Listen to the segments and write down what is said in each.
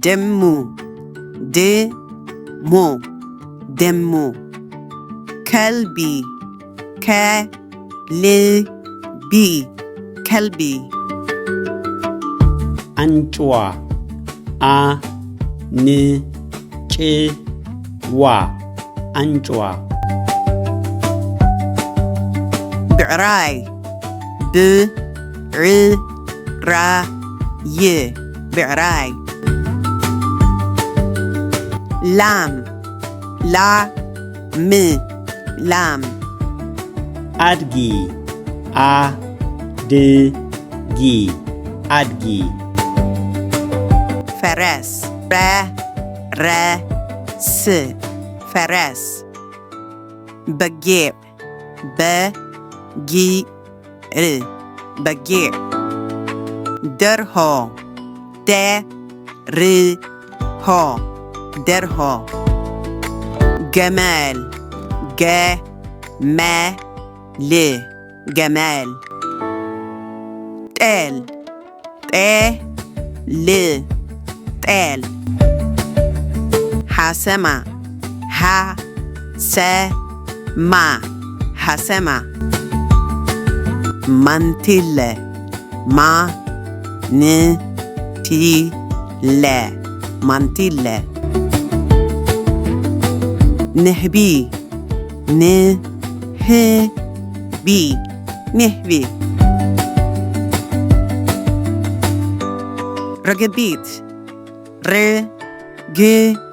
دمو دمو دمو كلبي كلبي كلبي أنجوا أنجوا أنجوا بعراي بعراي بعراي لام لام لام أدجي أدجي أدجي فرس فرس فرس بقيع بقيع بقيع درها درها درها جمال جمال جمال تال تال تال حسمة حسمة حسمة منتلة منتلة منتلة نهبي نهبي نهبي رقبيت رقبيت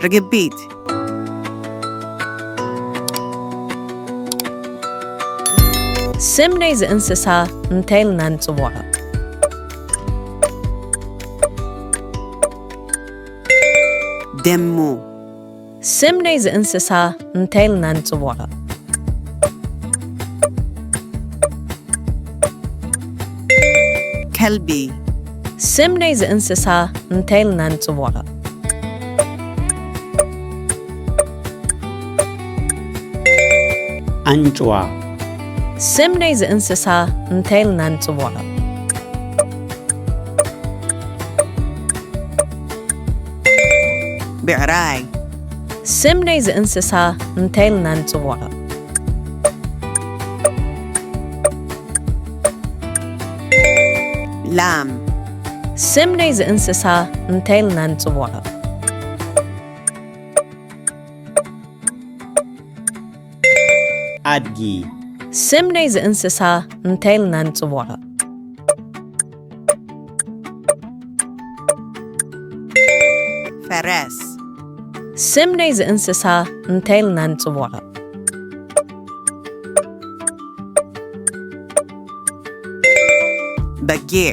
رقبيت ስም ናይዚ እንስሳ እንታይ ኢልና ንፅውዖ? ደሙ ስም ናይዚ እንስሳ እንታይ ኢልና ንፅውዖ? ከልቢ ስም ናይዚ እንስሳ እንታይ ኢልና ንፅውዖ? أنجوا ስም ናይዚ እንስሳ እንታይ ኢልና ንፅውዖ? ብዕራይ ስም ናይዚ እንስሳ እንታይ ኢልና ንፅውዖ? ላም ስም ናይዚ እንስሳ እንታይ ኢልና ንፅውዖ? أدجي ስም ናይዚ እንስሳ እንታይ ኢልና ንፅውዖ? ፈረስ ስም ናይዚ እንስሳ እንታይ ኢልና ንፅውዖ? በጊዕ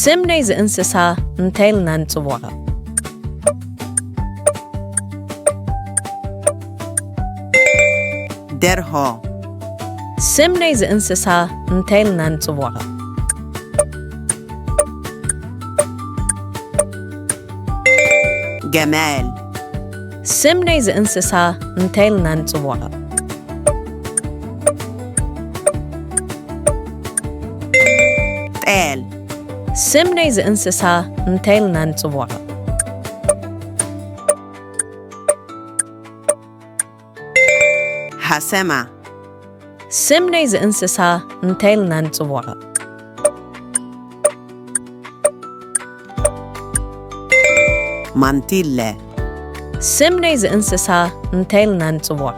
ስም ናይዚ እንስሳ እንታይ ኢልና ንፅውዖ? ደርሆ ስም ናይዚ እንስሳ እንታይ ኢልና ንፅውዖ? ገመል ስም ናይዚ እንስሳ እንታይ ኢልና ንፅውዖ? ጤል ስም ናይዚ እንስሳ እንታይ ኢልና ንፅውዖ? ሐሰማ ስም ናይዚ እንስሳ እንታይ ኢልና ንፅውዖ? ማንቲለ ስም ናይዚ እንስሳ እንታይ ኢልና ንፅውዖ?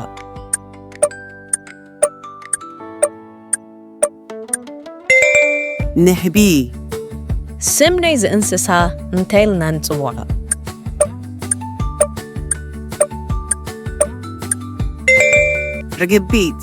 ንህቢ ስም ናይዚ እንስሳ እንታይ ኢልና ንፅውዖ? ርግቢት